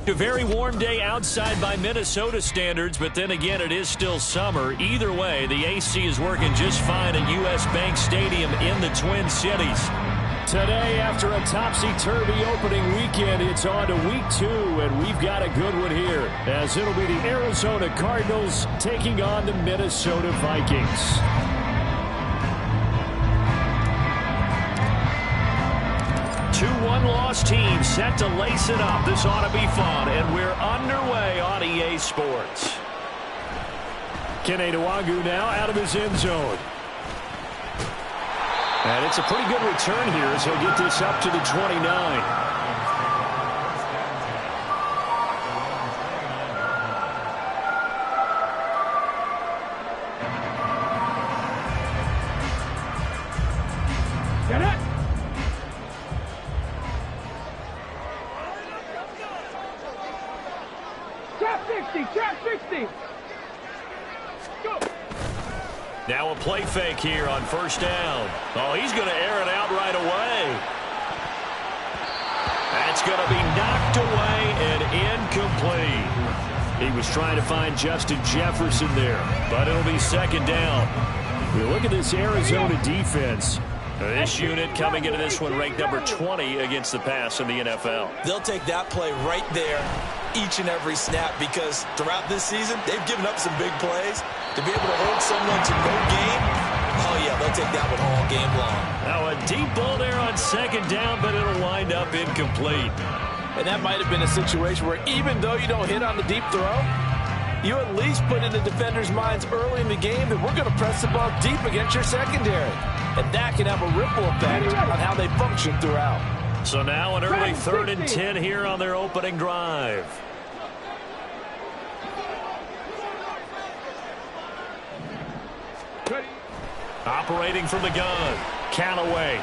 A very warm day outside by Minnesota standards, but then again, it is still summer. Either way, the AC is working just fine at U.S. Bank Stadium in the Twin Cities. Today, after a topsy-turvy opening weekend, it's on to week 2, and we've got a good one here, as it'll be the Arizona Cardinals taking on the Minnesota Vikings. Two one-loss teams set to lace it up. This ought to be fun, and we're underway on EA Sports. Kene Nwangwu now out of his end zone. And it's a pretty good return here as he'll get this up to the 29. Now a play fake here on first down. Oh, he's going to air it out right away. That's going to be knocked away and incomplete. He was trying to find Justin Jefferson there, but it'll be second down. We look at this Arizona defense. This unit coming into this one ranked number 20 against the pass in the NFL. They'll take that play right there each and every snap because throughout this season, they've given up some big plays. To be able to hold someone to no gain, oh, yeah, they'll take that one all game long. Now a deep ball there on second down, but it'll wind up incomplete. And that might have been a situation where even though you don't hit on the deep throw, you at least put in the defender's minds early in the game that we're going to press the ball deep against your secondary. And that can have a ripple effect on how they function throughout. So now an early 3rd and 10 here on their opening drive. Operating from the gun, Callaway.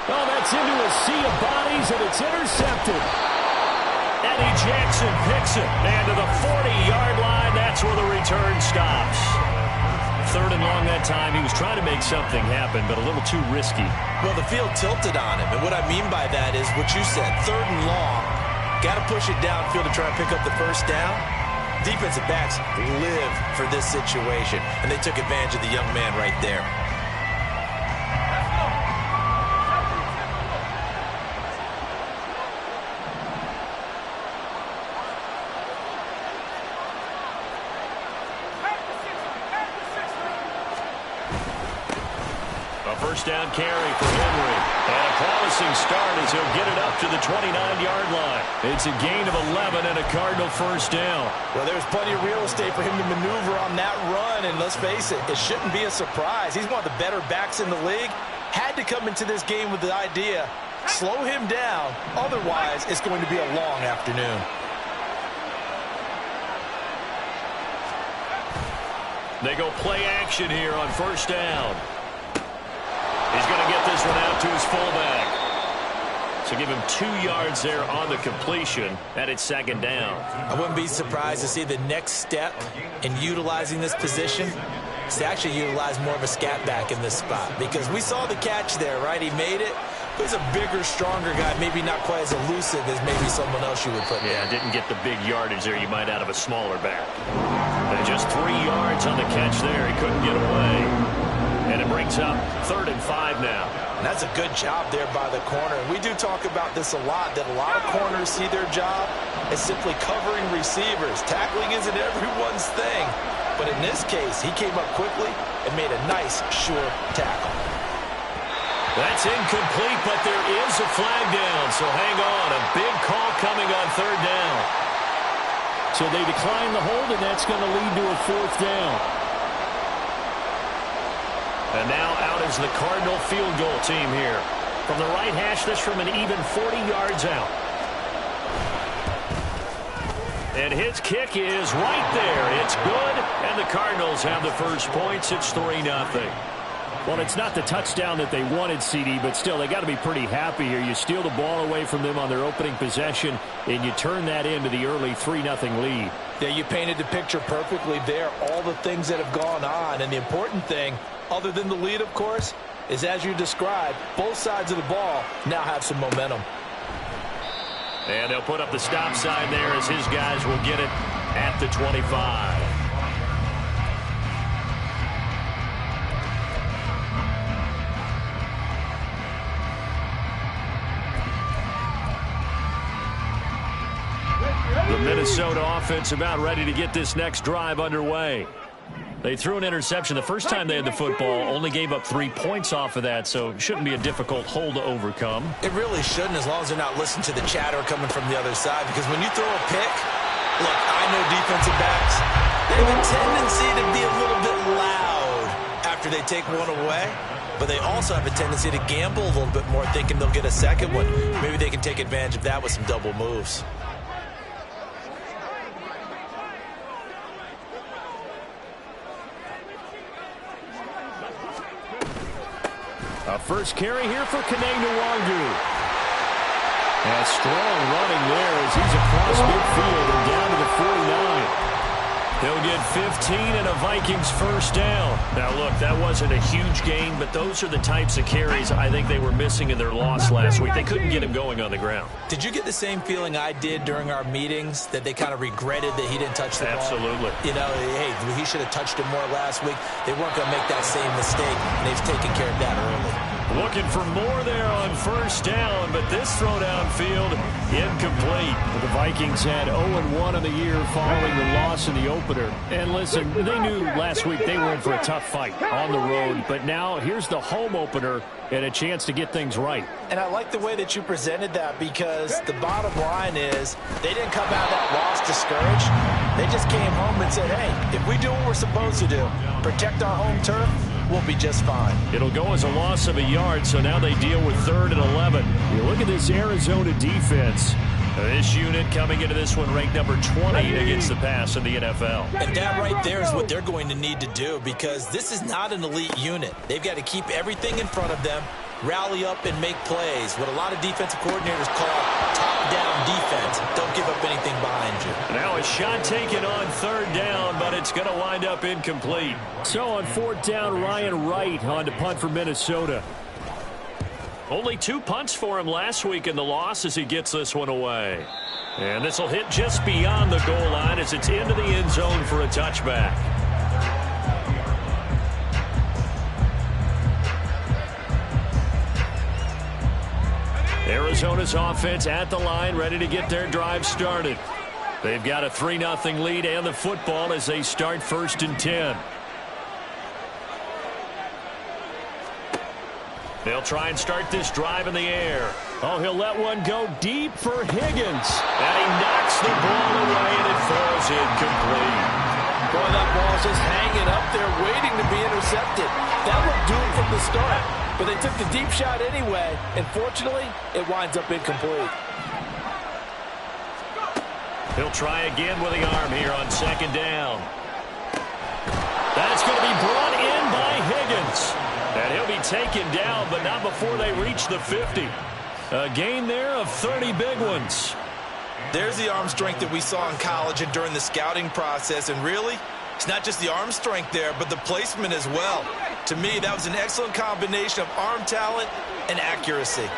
Oh, that's into a sea of bodies, and it's intercepted. Eddie Jackson picks it, and to the 40-yard line, that's where the return stops. 3rd and long that time. He was trying to make something happen, but a little too risky. Well, the field tilted on him, and what I mean by that is what you said, 3rd and long. Got to push it downfield to try and pick up the first down. Defensive backs live for this situation, and they took advantage of the young man right there. A first down carry for Henry. And a promising start as he'll get it up to the 29-yard line. It's a gain of 11 and a Cardinal first down. Well, there's plenty of real estate for him to maneuver on that run, and let's face it, it shouldn't be a surprise. He's one of the better backs in the league. Had to come into this game with the idea, slow him down, otherwise it's going to be a long afternoon. They go play action here on first down. He's going to get this one out to his fullback. So give him 2 yards there on the completion, and it's second down. I wouldn't be surprised to see the next step in utilizing this position is to actually utilize more of a scat back in this spot. Because we saw the catch there, right? He made it. He's a bigger, stronger guy, maybe not quite as elusive as maybe someone else you would put there. Yeah, didn't get the big yardage there you might out of a smaller back. And just 3 yards on the catch there. He couldn't get away. And it brings up 3rd and 5 now. And that's a good job there by the corner. We do talk about this a lot, that a lot of corners see their job as simply covering receivers. Tackling isn't everyone's thing. But in this case, he came up quickly and made a nice, sure tackle. That's incomplete, but there is a flag down. So hang on. A big call coming on 3rd down. So they decline the hold, and that's going to lead to a 4th down. And now out is the Cardinal field goal team here. From the right hash, this from an even 40 yards out. And his kick is right there. It's good, and the Cardinals have the first points. It's 3-0. Well, it's not the touchdown that they wanted, CD, but still, they got to be pretty happy here. You steal the ball away from them on their opening possession, and you turn that into the early 3-0 lead. Yeah, you painted the picture perfectly there, all the things that have gone on. And the important thing, other than the lead, of course, is as you described, both sides of the ball now have some momentum. And they'll put up the stop sign there as his guys will get it at the 25. The Minnesota offense about ready to get this next drive underway. They threw an interception the first time they had the football, only gave up 3 points off of that, so it shouldn't be a difficult hole to overcome. It really shouldn't, as long as they're not listening to the chatter coming from the other side, because when you throw a pick, look, I know defensive backs, they have a tendency to be a little bit loud after they take one away, but they also have a tendency to gamble a little bit more, thinking they'll get a second one. Maybe they can take advantage of that with some double moves. A first carry here for Kene Nwangu. And strong running there as he's across midfield and down to the 49. He'll get 15 and a Vikings first down. Now, look, that wasn't a huge gain, but those are the types of carries I think they were missing in their loss last week. They couldn't get him going on the ground. Did you get the same feeling I did during our meetings, that they kind of regretted that he didn't touch the ball? Absolutely. You know, hey, he should have touched it more last week. They weren't going to make that same mistake, and they've taken care of that early. Looking for more there on first down, but this throw downfield incomplete. The Vikings had 0-1 in the year following the loss in the opener. And listen, they knew last week they were in for a tough fight on the road, but now here's the home opener and a chance to get things right. And I like the way that you presented that, because the bottom line is they didn't come out of that loss discouraged. They just came home and said, hey, if we do what we're supposed to do, protect our home turf, we'll be just fine. It'll go as a loss of a yard, so now they deal with 3rd and 11. You look at this Arizona defense. This unit coming into this one ranked number 20 against the pass in the NFL. And that right there is what they're going to need to do, because this is not an elite unit. They've got to keep everything in front of them, rally up and make plays. What a lot of defensive coordinators call top-down defense. Don't give up anything behind you. Now a shot taken on 3rd down, but it's going to wind up incomplete. So on 4th down, Ryan Wright on to punt for Minnesota. Only 2 punts for him last week in the loss as he gets this one away. And this will hit just beyond the goal line as it's into the end zone for a touchback. Arizona's offense at the line, ready to get their drive started. They've got a 3-0 lead and the football as they start 1st and 10. They'll try and start this drive in the air. Oh, he'll let one go deep for Higgins. And he knocks the ball away, and it falls incomplete. Boy, that ball's just hanging up there waiting to be intercepted. That looked doomed from the start, but they took the deep shot anyway, and fortunately, it winds up incomplete. He'll try again with the arm here on 2nd down. That's going to be brought in by Higgins. And he'll be taken down, but not before they reach the 50. A gain there of 30 big ones. There's the arm strength that we saw in college and during the scouting process. And really, it's not just the arm strength there, but the placement as well. To me, that was an excellent combination of arm talent and accuracy.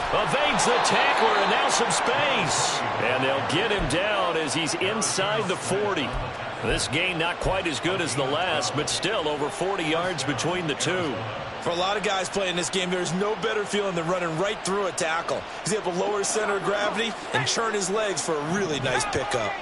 Evades the tackler, and now some space. And they'll get him down as he's inside the 40. This gain not quite as good as the last, but still over 40 yards between the two. For a lot of guys playing this game, there's no better feeling than running right through a tackle. He's able to lower his center of gravity and churn his legs for a really nice pickup.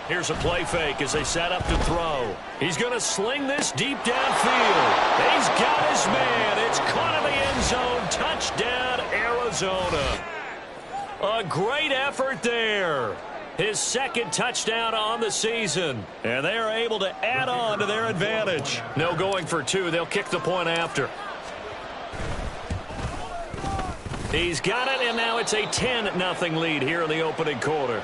Here's a play fake as they set up to throw. He's going to sling this deep downfield. He's got his man. It's caught in the end zone. Touchdown, Arizona. A great effort there. His 2nd touchdown on the season. And they are able to add on to their advantage. No going for 2. They'll kick the point after. He's got it, and now it's a 10-0 lead here in the opening quarter.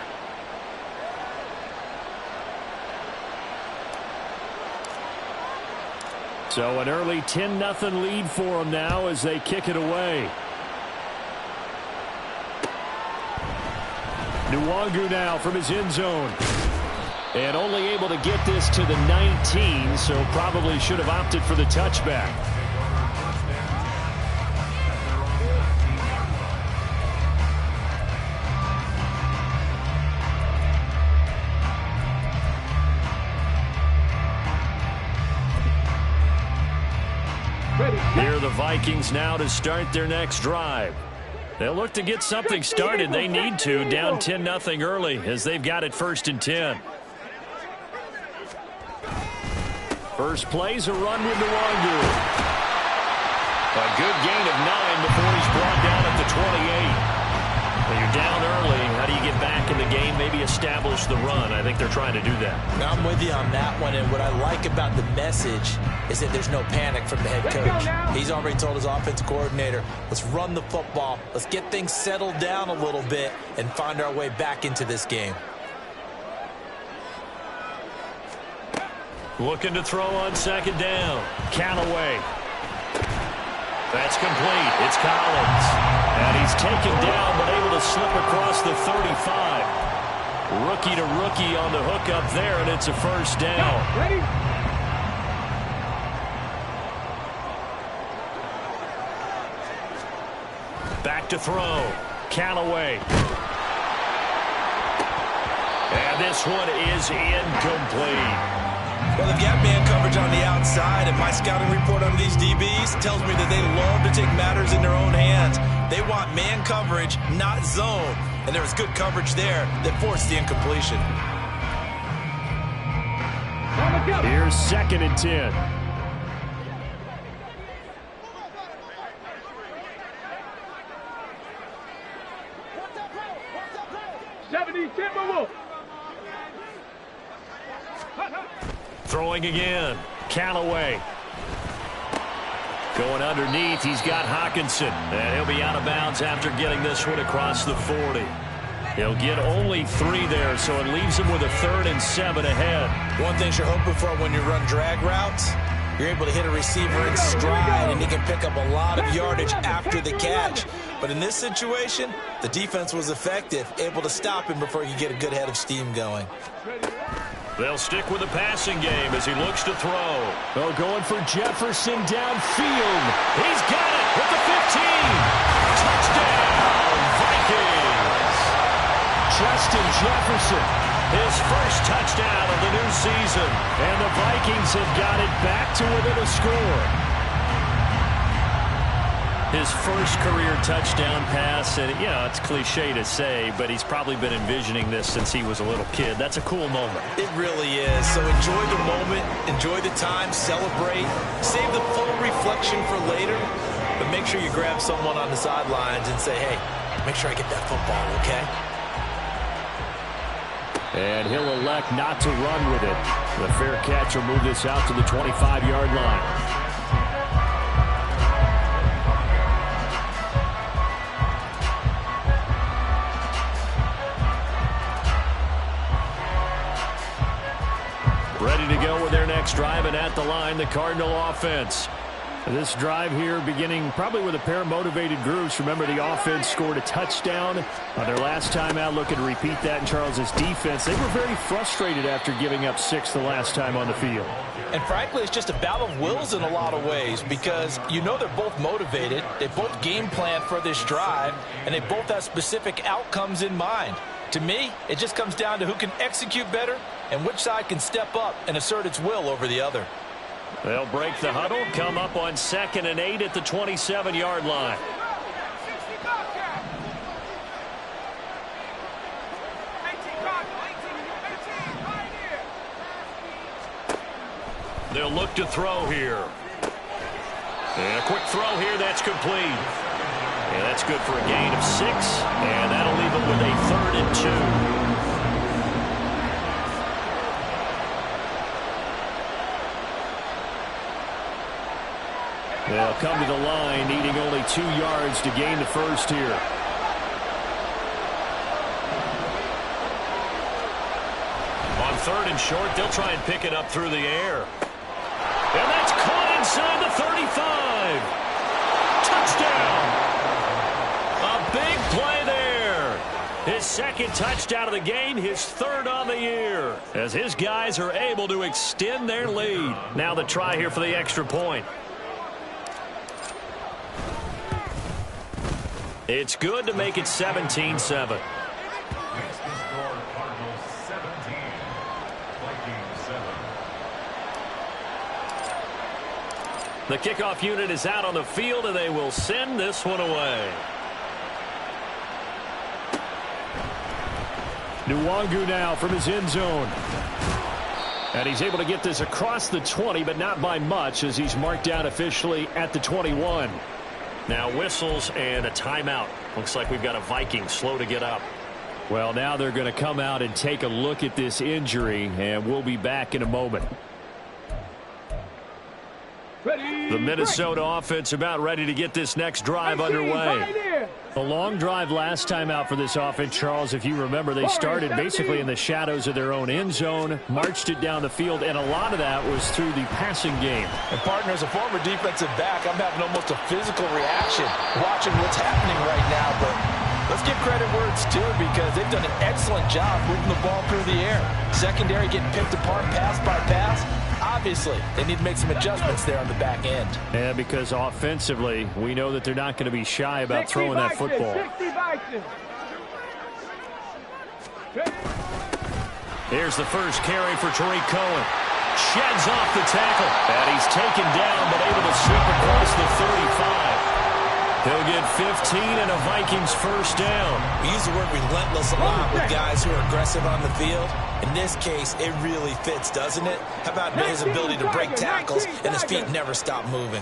So an early 10-0 lead for them now as they kick it away. Nwangu now from his end zone. And only able to get this to the 19, so probably should have opted for the touchback. Here are the Vikings now to start their next drive. They'll look to get something started. They need to, down 10-0 early as they've got it 1st and 10. First play's a run with Nwangu. A good gain of 9 before he's brought down at the 28. When you're down early, how do you get back in the game, maybe establish the run? I think they're trying to do that. I'm with you on that one, and what I like about the message is that there's no panic from the head coach. He's already told his offensive coordinator, let's run the football, let's get things settled down a little bit and find our way back into this game. Looking to throw on 2nd down. Callaway. That's complete. It's Collins. And he's taken down but able to slip across the 35. Rookie to rookie on the hook up there, and it's a 1st down. Ready? Back to throw. Callaway. And this one is incomplete. Well, they've got man coverage on the outside, and my scouting report on these DBs tells me that they love to take matters in their own hands. They want man coverage, not zone. And there was good coverage there that forced the incompletion. Here's 2nd and 10. Throwing again. Callaway. Going underneath, he's got Hockenson. And he'll be out of bounds after getting this one across the 40. He'll get only 3 there, so it leaves him with a 3rd and 7 ahead. One thing you're hoping for when you run drag routes, you're able to hit a receiver in stride, and he can pick up a lot of yardage after the catch. But in this situation, the defense was effective, able to stop him before you get a good head of steam going. They'll stick with the passing game as he looks to throw. Oh, going for Jefferson downfield. He's got it with the 15. Touchdown, Vikings. Justin Jefferson, his first touchdown of the new season. And the Vikings have got it back to within a score. His first career touchdown pass, and yeah, it's cliche to say, but he's probably been envisioning this since he was a little kid. That's a cool moment. It really is. So enjoy the moment, enjoy the time, celebrate, save the full reflection for later, but make sure you grab someone on the sidelines and say, hey, make sure I get that football, okay? And he'll elect not to run with it. The fair catch will move this out to the 25-yard line. Ready to go with their next drive, and at the line, the Cardinal offense. This drive here beginning probably with a pair of motivated groups. Remember, the offense scored a touchdown on their last time out. Looking to repeat that in Charles's defense. They were very frustrated after giving up 6 the last time on the field. And frankly, it's just a battle of wills in a lot of ways because you know they're both motivated. They both game plan for this drive, and they both have specific outcomes in mind. To me, it just comes down to who can execute better and which side can step up and assert its will over the other. They'll break the huddle, come up on 2nd and 8 at the 27-yard line. They'll look to throw here. And a quick throw here, that's complete. And that's good for a gain of 6, and that'll leave them with a 3rd and 2. They'll come to the line, needing only 2 yards to gain the first here. On 3rd and short, they'll try and pick it up through the air. And that's caught inside the 35. Touchdown! A big play there. His second touchdown of the game, his third on the year, as his guys are able to extend their lead. Now the try here for the extra point. It's good to make it 17-7. The kickoff unit is out on the field, and they will send this one away. Nwangu now from his end zone. And he's able to get this across the 20, but not by much, as he's marked down officially at the 21. Now whistles and a timeout. Looks like we've got a Viking slow to get up. Well, now they're going to come out and take a look at this injury, and we'll be back in a moment. The Minnesota offense about ready to get this next drive underway. A long drive last time out for this offense, Charles. If you remember, they started basically in the shadows of their own end zone, marched it down the field, and a lot of that was through the passing game. And partner, as a former defensive back, I'm having almost a physical reaction watching what's happening right now. But let's give credit where it's due, because they've done an excellent job moving the ball through the air. Secondary getting picked apart pass by pass. Obviously, they need to make some adjustments there on the back end. Yeah, because offensively, we know that they're not going to be shy about throwing that football. Here's the first carry for Tariq Cohen. Sheds off the tackle. And he's taken down, but able to slip across the 35. He'll get 15 and a Vikings first down. We use the word relentless a lot with guys who are aggressive on the field. In this case, it really fits, doesn't it? How about his ability to break tackles and his feet never stop moving?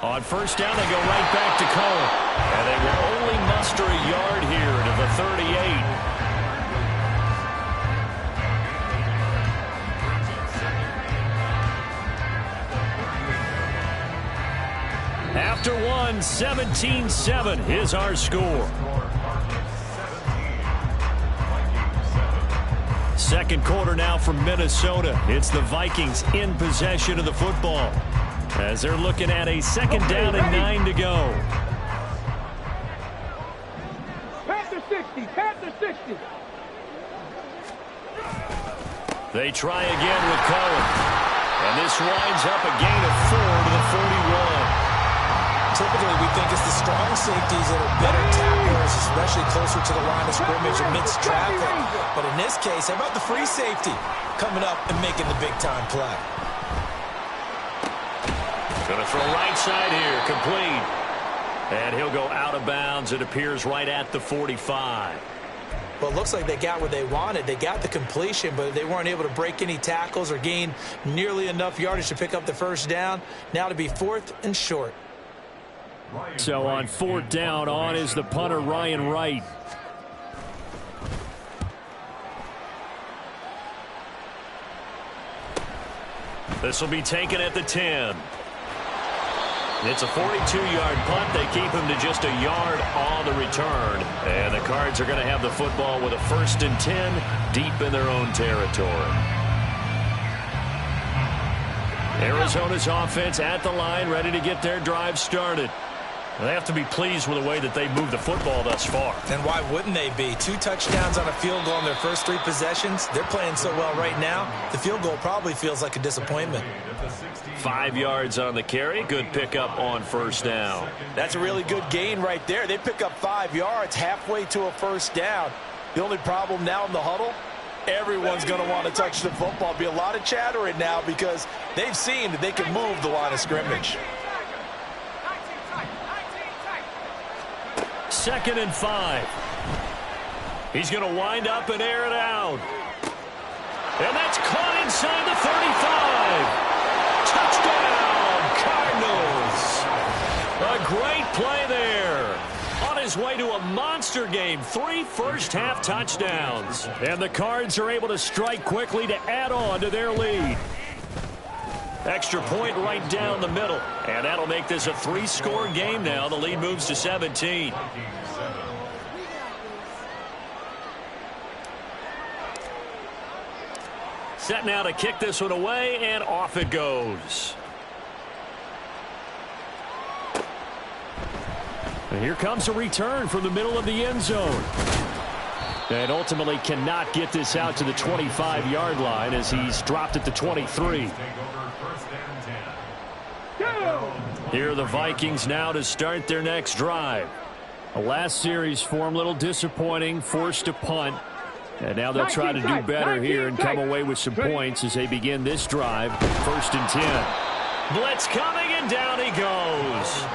On first down, they go right back to Cohen. And they will only muster a yard here to the 38. After one, 17-7 is our score. Second quarter now from Minnesota. It's the Vikings in possession of the football, as they're looking at a second down and 9 to go. Panther 60, Panther 60. They try again with Cohen. And this winds up a gain of 4 to the 41. Typically, we think it's the strong safeties that are better tacklers, especially closer to the line of scrimmage amidst traffic. But in this case, how about the free safety coming up and making the big-time play? Going to throw right side here, complete. And he'll go out of bounds. It appears right at the 45. Well, it looks like they got what they wanted. They got the completion, but they weren't able to break any tackles or gain nearly enough yardage to pick up the first down. Now to be fourth and short. So on fourth down, on is the punter, Ryan Wright. This will be taken at the 10. It's a 42-yard punt. They keep him to just a yard on the return. And the Cards are going to have the football with a 1st and 10 deep in their own territory. Arizona's offense at the line, ready to get their drive started. They have to be pleased with the way that they moved the football thus far. And why wouldn't they be? 2 touchdowns on a field goal in their first 3 possessions. They're playing so well right now, the field goal probably feels like a disappointment. 5 yards on the carry. Good pickup on first down. That's a really good gain right there. They pick up 5 yards halfway to a first down. The only problem now in the huddle, everyone's going to want to touch the football. Be a lot of chatter right now because they've seen that they can move the line of scrimmage. 2nd and 5. He's going to wind up and air it out. And that's caught inside the 35. Touchdown, Cardinals. A great play there. On his way to a monster game. 3 first-half touchdowns. And the Cards are able to strike quickly to add on to their lead. Extra point right down the middle. And that'll make this a 3-score game now. The lead moves to 17. Set now to kick this one away, and off it goes. And here comes a return from the middle of the end zone. And ultimately cannot get this out to the 25-yard line as he's dropped at the 23. Here are the Vikings now to start their next drive. The last series for them, a little disappointing, forced to punt. And now they'll try to do better here and come away with some points as they begin this drive. 1st and 10. Blitz coming, and down he goes.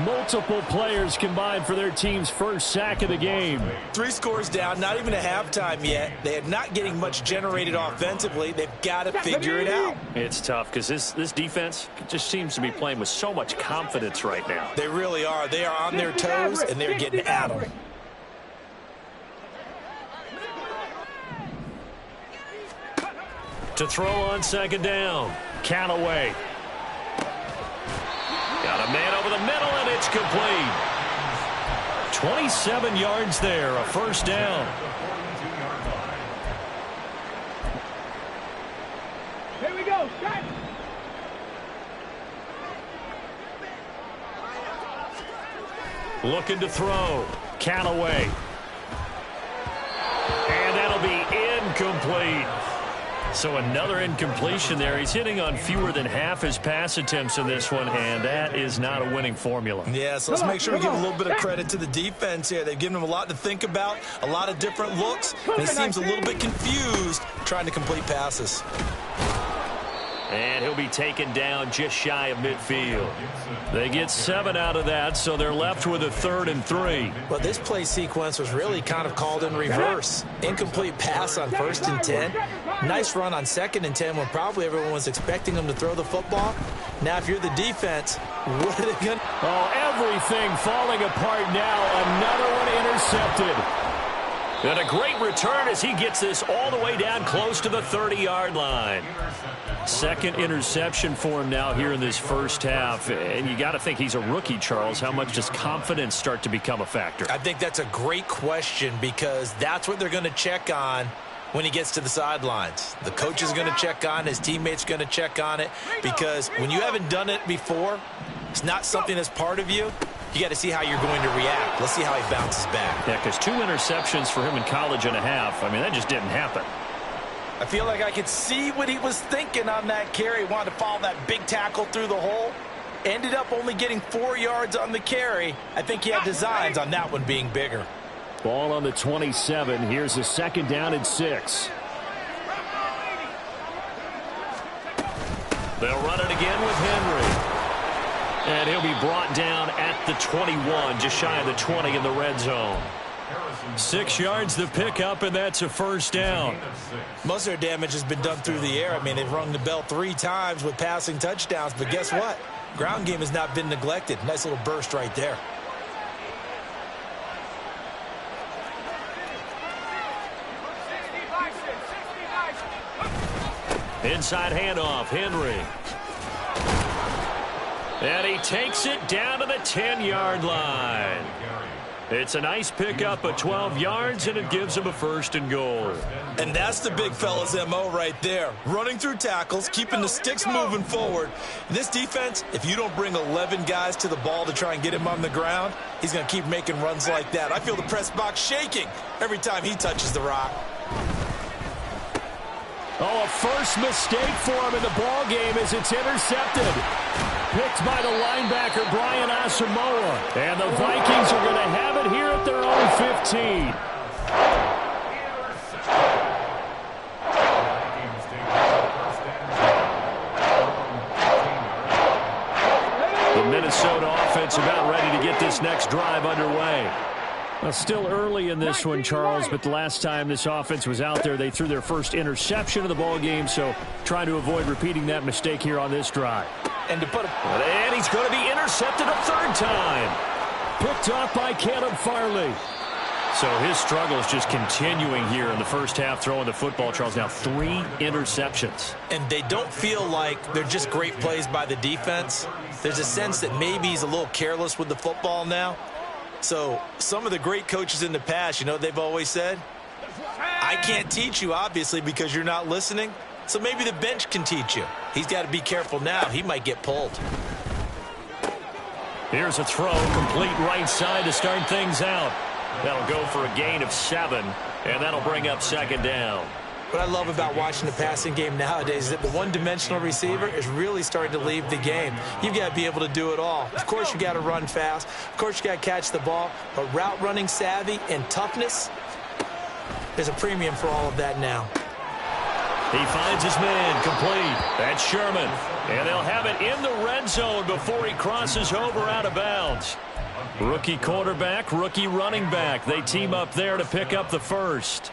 Multiple players combined for their team's first sack of the game. 3 scores down, not even a halftime yet. They are not getting much generated offensively. They've got to figure it out. It's tough because this defense just seems to be playing with so much confidence right now. They really are. They are on their toes, and they're getting at them. To throw on 2nd down. Callaway. Got a man over the middle, and it's complete. 27 yards there, a 1st down. Here we go. Shot. Looking to throw. Callaway. And that'll be incomplete. So another incompletion there. He's hitting on fewer than half his pass attempts in this one, and that is not a winning formula. Yeah, so let's make sure we give a little bit of credit to the defense here. They've given him a lot to think about, a lot of different looks, and he seems a little bit confused trying to complete passes. And he'll be taken down just shy of midfield. They get 7 out of that, so they're left with a 3rd and 3. Well, this play sequence was really kind of called in reverse. Incomplete pass on 1st and 10. Nice run on 2nd and 10 when probably everyone was expecting him to throw the football. Now, if you're the defense, what are they going to... Oh, everything falling apart now. Another one intercepted. And a great return as he gets this all the way down close to the 30-yard line. 2nd interception for him now here in this first half. And you got to think he's a rookie, Charles. How much does confidence start to become a factor? I think that's a great question because that's what they're going to check on when he gets to the sidelines. The coach is going to check on, his teammates are going to check on it, because when you haven't done it before, it's not something that's part of you. You got to see how you're going to react. Let's see how he bounces back. Yeah, because 2 interceptions for him in college and a half. I mean, that just didn't happen. I feel like I could see what he was thinking on that carry. Wanted to follow that big tackle through the hole. Ended up only getting 4 yards on the carry. I think he had designs on that one being bigger. Ball on the 27. Here's a 2nd down and 6. They'll run it again with Henry. And he'll be brought down at the 21, just shy of the 20 in the red zone. 6 yards the pickup, and that's a 1st down. Most of their damage has been done through the air. I mean, they've rung the bell 3 times with passing touchdowns, but guess what? Ground game has not been neglected. Nice little burst right there. Inside handoff, Henry. And he takes it down to the 10-yard line. It's a nice pickup of 12 yards, and it gives him a 1st and goal. And that's the big fella's MO right there. Running through tackles, keeping the sticks moving forward. This defense, if you don't bring 11 guys to the ball to try and get him on the ground, he's going to keep making runs like that. I feel the press box shaking every time he touches the rock. Oh, a first mistake for him in the ball game as it's intercepted. Picked by the linebacker, Brian Asamoah. And the Vikings are going to have it here at their own 15. The Minnesota offense about ready to get this next drive underway. Well, still early in this one, Charles, but the last time this offense was out there, they threw their first interception of the ball game, so trying to avoid repeating that mistake here on this drive. And he's going to be intercepted a 3rd time. Picked off by Caleb Farley. So his struggle is just continuing here in the first half throwing the football, Charles. Now 3 interceptions. And they don't feel like they're just great plays by the defense. There's a sense that maybe he's a little careless with the football now. So some of the great coaches in the past, you know what they've always said? I can't teach you, obviously, because you're not listening. So maybe the bench can teach you. He's got to be careful now. He might get pulled. Here's a throw, complete right side to start things out. That'll go for a gain of 7, and that'll bring up second down. What I love about watching the passing game nowadays is that the one-dimensional receiver is really starting to leave the game. You've got to be able to do it all. Of course, you got to run fast. Of course, you got to catch the ball. But route running savvy and toughness, there's a premium for all of that now. He finds his man complete. That's Sherman. And they'll have it in the red zone before he crosses over out of bounds. Rookie quarterback, rookie running back. They team up there to pick up the first.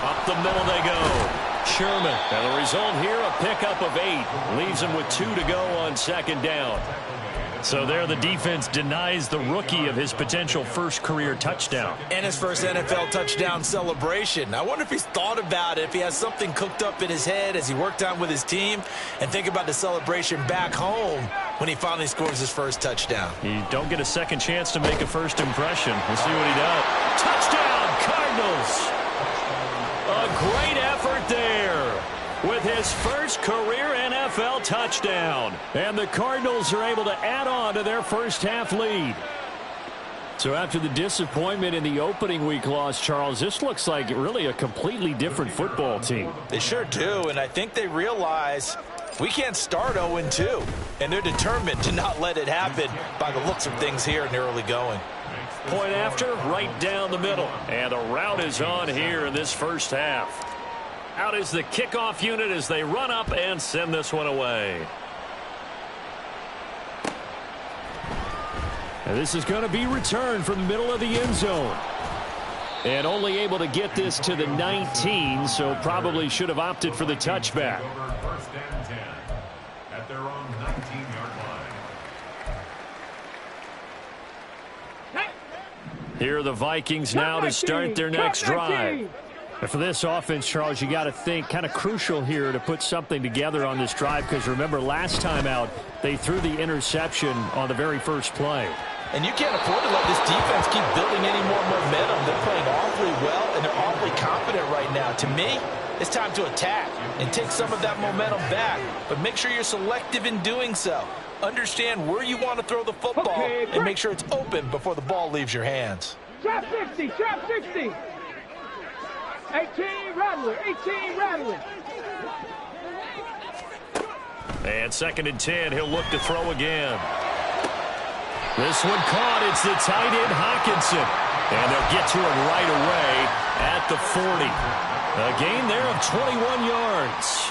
Up the middle they go. Sherman. And the result here, a pickup of 8. Leaves him with 2 to go on second down. So there the defense denies the rookie of his potential first career touchdown. And his first NFL touchdown celebration. I wonder if he's thought about it, if he has something cooked up in his head as he worked out with his team, and think about the celebration back home when he finally scores his first touchdown. You don't get a second chance to make a first impression. We'll see what he does. Touchdown, Cardinals! A great effort there with his first career NFL touchdown. And the Cardinals are able to add on to their first half lead. So after the disappointment in the opening week loss, Charles, this looks like really a completely different football team. They sure do, and I think they realize we can't start 0-2, and they're determined to not let it happen by the looks of things here in the early going. Point after, right down the middle. And the route is on here in this first half. Out is the kickoff unit as they run up and send this one away. And this is going to be returned from the middle of the end zone. And only able to get this to the 19, so probably should have opted for the touchback. First and 10 at their own 19-yard line. Here are the Vikings now to start their next drive. And for this offense, Charles, you got to think kind of crucial here to put something together on this drive, because remember last time out they threw the interception on the very first play. And you can't afford to let this defense keep building any more momentum. They're playing awfully well, and they're awfully confident right now. To me, it's time to attack and take some of that momentum back, but make sure you're selective in doing so. Understand where you want to throw the football and make sure it's open before the ball leaves your hands. Trap 60, trap 60. 18 rattler, 18 rattler. And second and 10, he'll look to throw again. This one caught. It's the tight end Hawkinson. And they'll get to it right away at the 40. A gain there of 21 yards.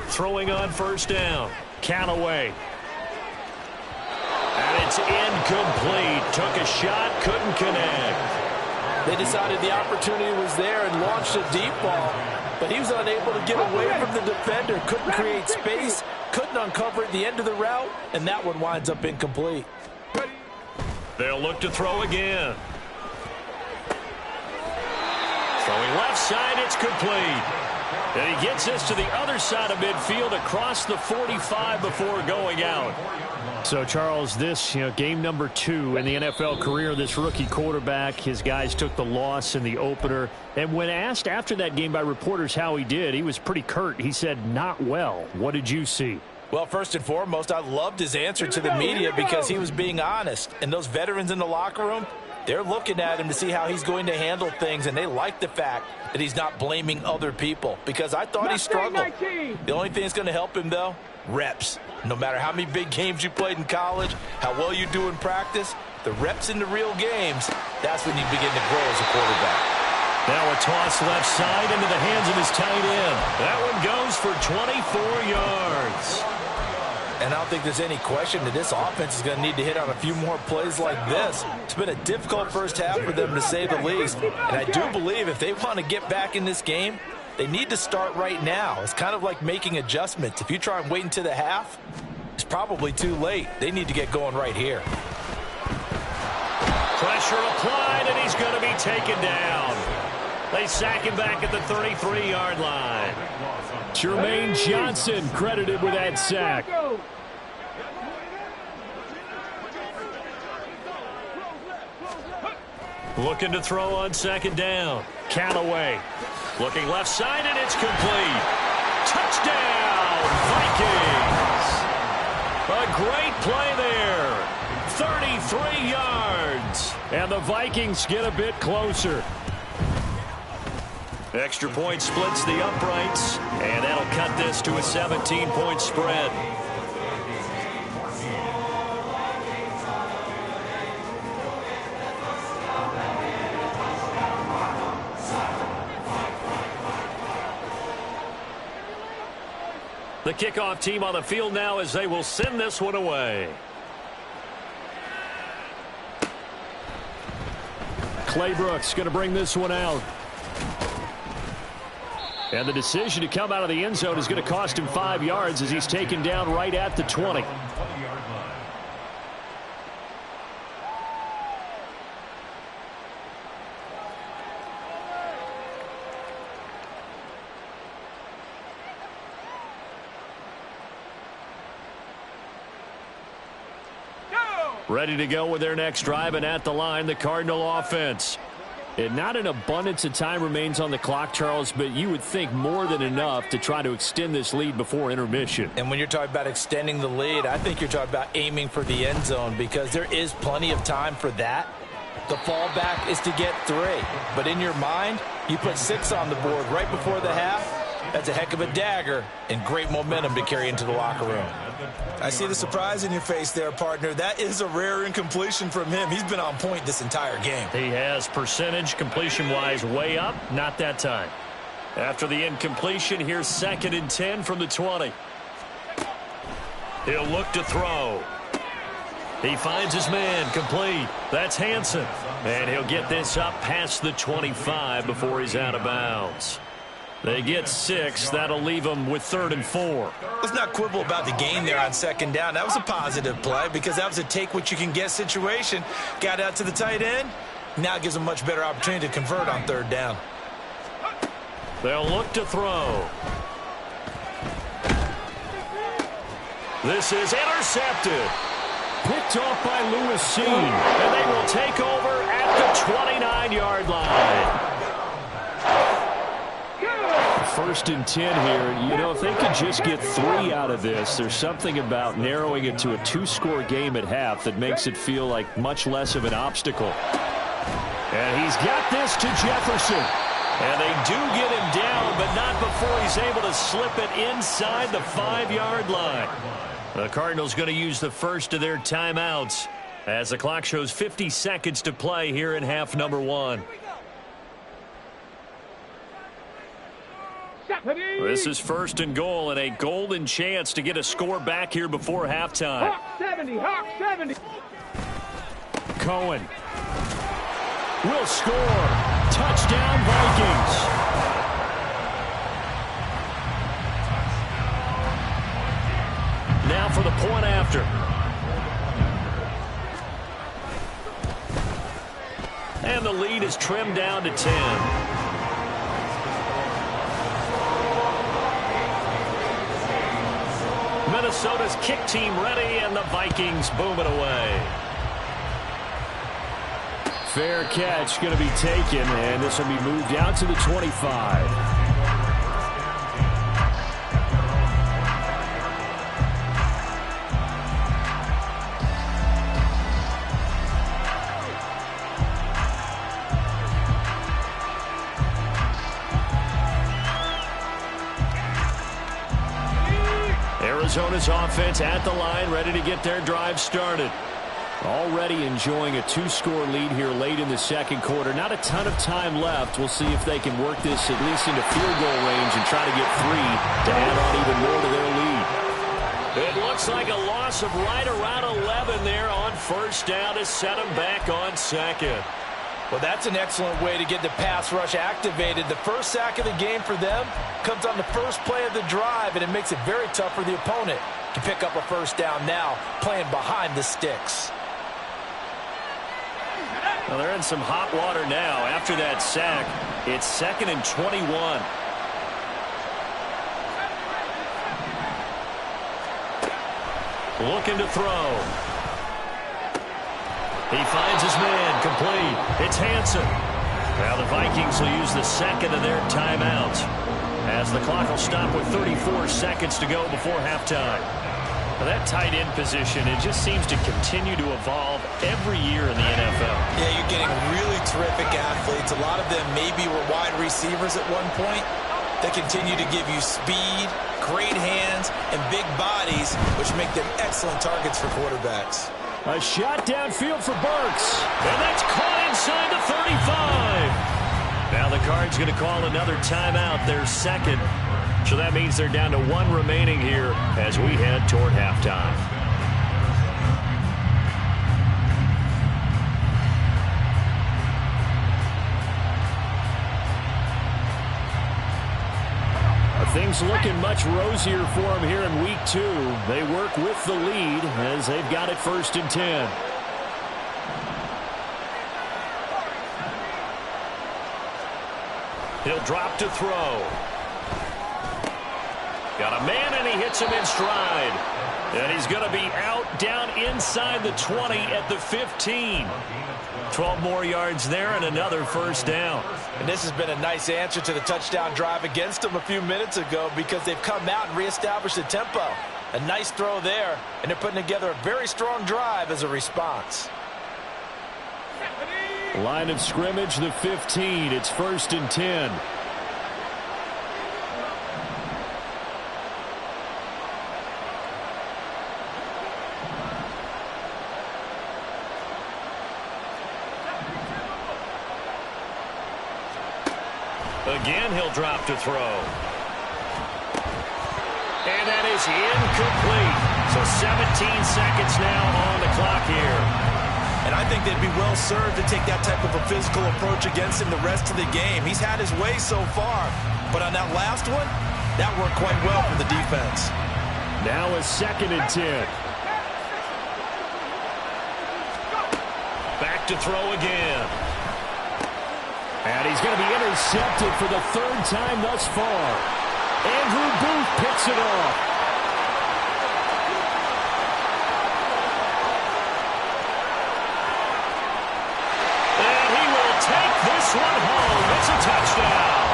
Throwing on first down. Callaway. And it's incomplete. Took a shot, couldn't connect. They decided the opportunity was there and launched a deep ball, but he was unable to get away from the defender. Couldn't create space, couldn't uncover at the end of the route, and that one winds up incomplete. They'll look to throw again. Throwing left side, it's complete. And he gets this to the other side of midfield across the 45 before going out. So, Charles, this, game number 2 in the NFL career of this rookie quarterback. His guys took the loss in the opener. And when asked after that game by reporters how he did, he was pretty curt. He said, not well. What did you see? Well, first and foremost, I loved his answer to the media because he was being honest. And those veterans in the locker room, they're looking at him to see how he's going to handle things, and they like the fact that he's not blaming other people, because I thought he struggled. The only thing that's going to help him, though, reps. No matter how many big games you played in college, how well you do in practice, the reps in the real games, that's when you begin to grow as a quarterback. Now a toss left side into the hands of his tight end. That one goes for 24 yards. And I don't think there's any question that this offense is going to need to hit on a few more plays like this. It's been a difficult first half for them, to say the least. And I do believe if they want to get back in this game, they need to start right now. It's kind of like making adjustments. If you try and wait until the half, it's probably too late. They need to get going right here. Pressure applied, and he's going to be taken down. They sack him back at the 33-yard line. Jermaine Johnson credited with that sack. Looking to throw on second down. Callaway looking left side, and it's complete. Touchdown, Vikings. A great play there. 33 yards. And the Vikings get a bit closer. Extra point splits the uprights, and that'll cut this to a 17-point spread. The kickoff team on the field now as they will send this one away. Claybrooks going to bring this one out. And the decision to come out of the end zone is going to cost him 5 yards as he's taken down right at the 20. Ready to go with their next drive, and at the line, the Cardinal offense. And not an abundance of time remains on the clock, Charles, but you would think more than enough to try to extend this lead before intermission. And when you're talking about extending the lead, I think you're talking about aiming for the end zone because there is plenty of time for that. The fallback is to get 3. But in your mind, you put 6 on the board right before the half. That's a heck of a dagger and great momentum to carry into the locker room. I see the surprise in your face there, partner. That is a rare incompletion from him. He's been on point this entire game. He has percentage completion-wise way up. Not that time. After the incompletion, here's 2nd and 10 from the 20. He'll look to throw. He finds his man complete. That's Hansen. And he'll get this up past the 25 before he's out of bounds. They get 6. That'll leave them with 3rd and 4. Let's not quibble about the gain there on 2nd down. That was a positive play because that was a take-what-you-can-get situation. Got out to the tight end. Now gives them a much better opportunity to convert on 3rd down. They'll look to throw. This is intercepted. Picked off by Lewis Seen. And they will take over at the 29-yard line. 1st and 10 here. You know, if they could just get 3 out of this, there's something about narrowing it to a 2-score game at half that makes it feel like much less of an obstacle. And he's got this to Jefferson. And they do get him down, but not before he's able to slip it inside the 5-yard line. The Cardinals going to use the first of their timeouts as the clock shows 50 seconds to play here in half number 1. This is 1st and goal and a golden chance to get a score back here before halftime. Hawk 70, Hawk 70. Cohen will score. Touchdown, Vikings. Now for the point after. And the lead is trimmed down to 10. Minnesota's kick team ready, and the Vikings boom it away. Fair catch going to be taken, and this will be moved out to the 25. Arizona's offense at the line, ready to get their drive started. Already enjoying a 2-score lead here late in the 2nd quarter. Not a ton of time left. We'll see if they can work this at least into field goal range and try to get 3 to add on even more to their lead. It looks like a loss of right around 11 there on 1st down to set them back on 2nd. Well, that's an excellent way to get the pass rush activated. The first sack of the game for them comes on the first play of the drive, and it makes it very tough for the opponent to pick up a 1st down now, playing behind the sticks. Well, they're in some hot water now. After that sack, it's 2nd and 21. Looking to throw. He finds his man, complete. It's Hansen. Now the Vikings will use the second of their timeouts as the clock will stop with 34 seconds to go before halftime. Now that tight end position, it just seems to continue to evolve every year in the NFL. Yeah, you're getting really terrific athletes. A lot of them maybe were wide receivers at one point. They continue to give you speed, great hands, and big bodies, which make them excellent targets for quarterbacks. A shot downfield for Burks. And that's caught inside the 35. Now the Cards going to call another timeout, their second. So that means they're down to 1 remaining here as we head toward halftime. Things looking much rosier for them here in week 2. They work with the lead as they've got it 1st and 10. He'll drop to throw. Got a man, and he hits him in stride. And he's going to be out down inside the 20 at the 15. 12 more yards there and another 1st down. And this has been a nice answer to the touchdown drive against them a few minutes ago because they've come out and reestablished the tempo. A nice throw there, and they're putting together a very strong drive as a response. Line of scrimmage, the 15. It's 1st and 10. Again, he'll drop to throw. And that is incomplete. So 17 seconds now on the clock here. And I think they'd be well served to take that type of a physical approach against him the rest of the game. He's had his way so far. But on that last one, that worked quite well for the defense. Now a 2nd and 10. Back to throw again. And he's going to be intercepted for the 3rd time thus far. Andrew Booth picks it off. And he will take this one home. It's a touchdown.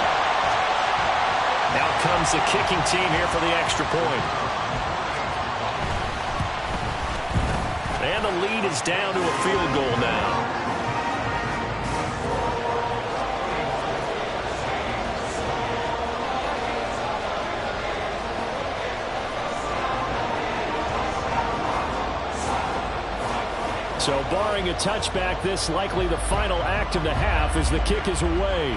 Out comes the kicking team here for the extra point. And the lead is down to a field goal now. So barring a touchback, this likely the final act of the half as the kick is away.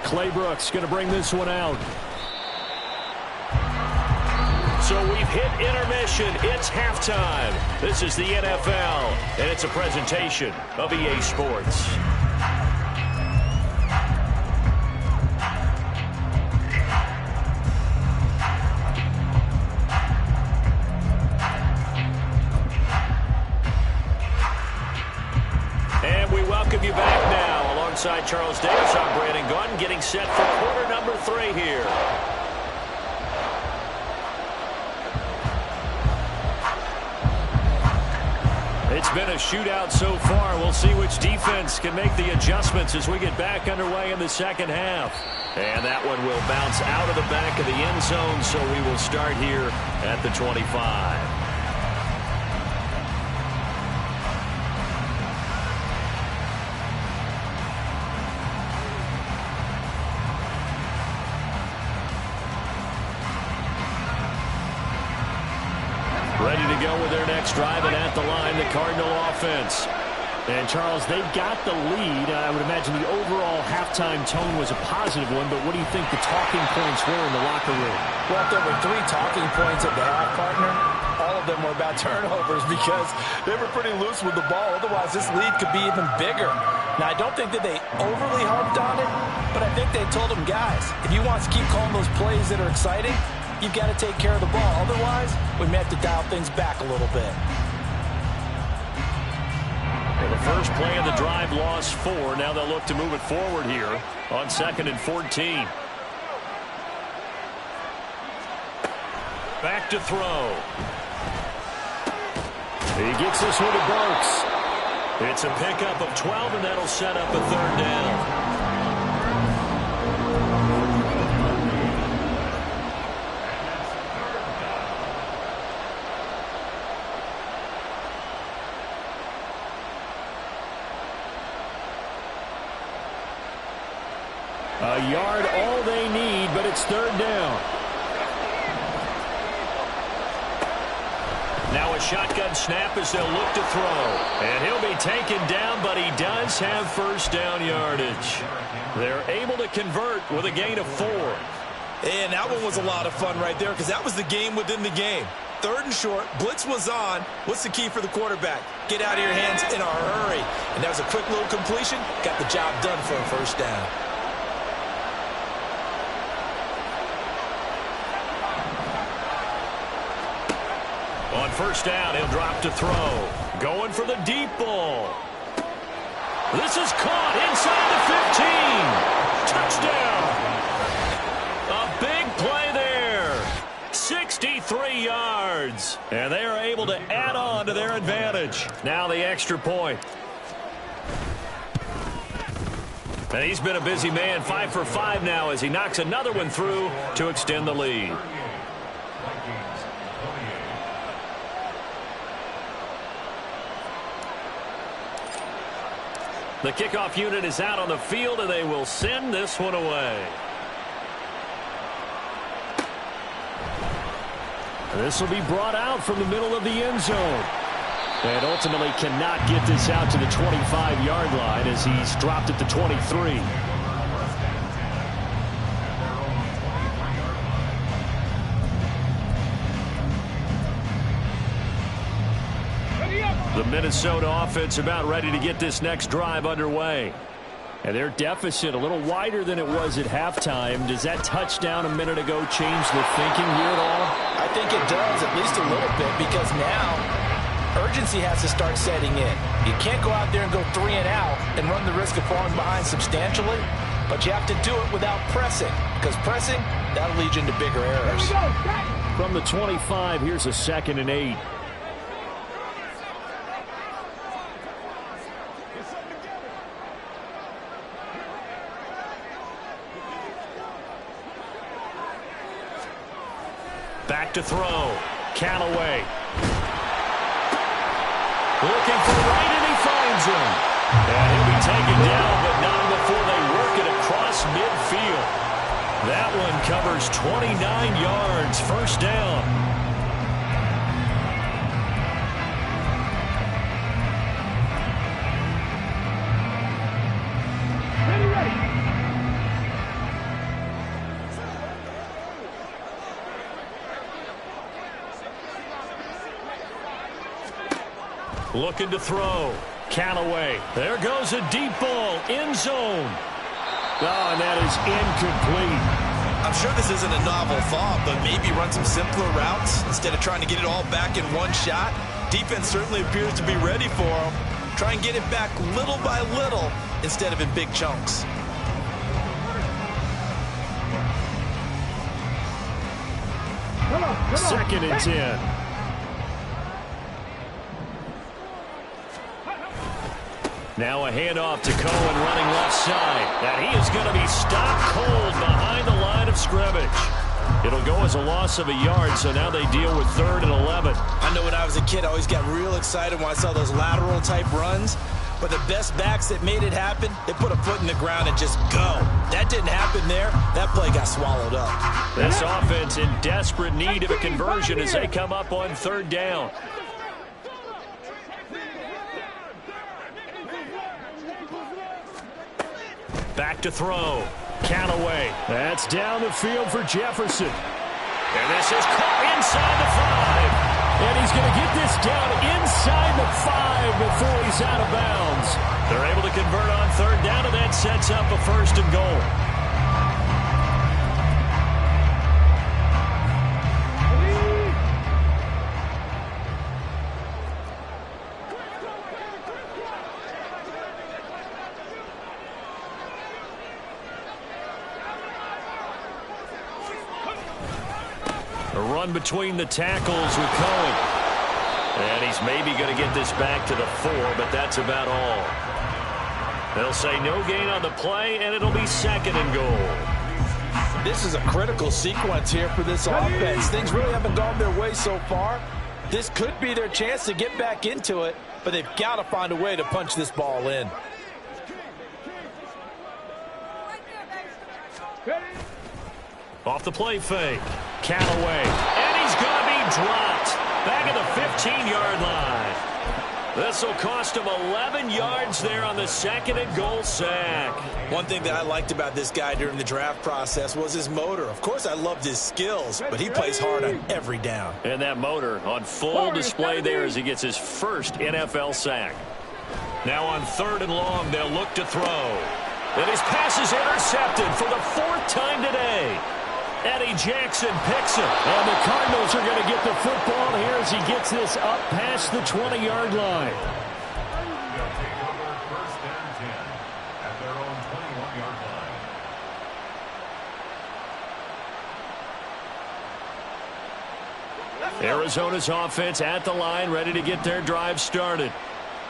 Clay Brooks going to bring this one out. So we've hit intermission. It's halftime. This is the NFL, and it's a presentation of EA Sports. You back now alongside Charles Davis. I'm Brandon Gunn getting set for quarter number 3 here. It's been a shootout so far. We'll see which defense can make the adjustments as we get back underway in the second half. And that one will bounce out of the back of the end zone, so we will start here at the 25. Ready to go with their next drive, and at the line, the Cardinal offense. And, Charles, they've got the lead. I would imagine the overall halftime tone was a positive one, but what do you think the talking points were in the locker room? Well, if there were 3 talking points at the half, partner, all of them were about turnovers because they were pretty loose with the ball. Otherwise, this lead could be even bigger. Now, I don't think that they overly harped on it, but I think they told them, guys, if you want to keep calling those plays that are exciting, you've got to take care of the ball. Otherwise, we may have to dial things back a little bit. Well, the first play of the drive lost 4. Now they'll look to move it forward here on 2nd and 14. Back to throw. He gets this one to Burks. It's a pickup of 12, and that'll set up a 3rd down. A yard all they need, but it's 3rd down. Now a shotgun snap as they'll look to throw. And he'll be taken down, but he does have 1st down yardage. They're able to convert with a gain of 4. And that one was a lot of fun right there because that was the game within the game. 3rd and short, blitz was on. What's the key for the quarterback? Get out of your hands in a hurry. And that was a quick little completion. Got the job done for a 1st down. On 1st down, he'll drop to throw. Going for the deep ball. This is caught inside the 15. Touchdown. A big play there. 63 yards. And they are able to add on to their advantage. Now the extra point. And he's been a busy man, 5 for 5 now as he knocks another one through to extend the lead. The kickoff unit is out on the field, and they will send this one away. This will be brought out from the middle of the end zone. And ultimately cannot get this out to the 25-yard line as he's dropped at the 23. The Minnesota offense about ready to get this next drive underway. And their deficit a little wider than it was at halftime. Does that touchdown a minute ago change the thinking here at all? I think it does, at least a little bit, because now urgency has to start setting in. You can't go out there and go 3 and out and run the risk of falling behind substantially, but you have to do it without pressing, because pressing, that'll lead you into bigger errors. From the 25, here's a 2nd and 8. Back to throw. Callaway. Looking for right, and he finds him. And he'll be taken down, but not before they work it across midfield. That one covers 29 yards. 1st down. Looking to throw. Callaway. There goes a deep ball. End zone. Oh, and that is incomplete. I'm sure this isn't a novel thought, but maybe run some simpler routes instead of trying to get it all back in one shot. Defense certainly appears to be ready for him. Try and get it back little by little instead of in big chunks. Come on. 2nd and 10. Now a handoff to Cohen running left side. And he is going to be stopped cold behind the line of scrimmage. It'll go as a loss of a yard, so now they deal with 3rd and 11. I know when I was a kid, I always got real excited when I saw those lateral type runs. But the best backs that made it happen, they put a foot in the ground and just go. That didn't happen there. That play got swallowed up. This offense in desperate need of a conversion as they come up on 3rd down. Back to throw. Callaway. That's down the field for Jefferson. And this is caught inside the 5. And he's going to get this down inside the 5 before he's out of bounds. They're able to convert on 3rd down, and that sets up a 1st and goal. run between the tackles with Cohen. And he's maybe going to get this back to the 4, but that's about all. They'll say no gain on the play, and it'll be 2nd and goal. This is a critical sequence here for this offense. Things really haven't gone their way so far. This could be their chance to get back into it, but they've got to find a way to punch this ball in. Off the play fake. Callaway. And he's going to be dropped. Back at the 15-yard line. This will cost him 11 yards there on the 2nd and goal sack. One thing that I liked about this guy during the draft process was his motor. Of course, I loved his skills, but he plays hard on every down. And that motor on full display there as he gets his first NFL sack. Now on 3rd and long, they'll look to throw. And his pass is intercepted for the 4th time today. Eddie Jackson picks it. And the Cardinals are going to get the football here as he gets this up past the 20-yard line. They'll take over 1st and 10 at their own 21-yard line. Arizona's offense at the line, ready to get their drive started.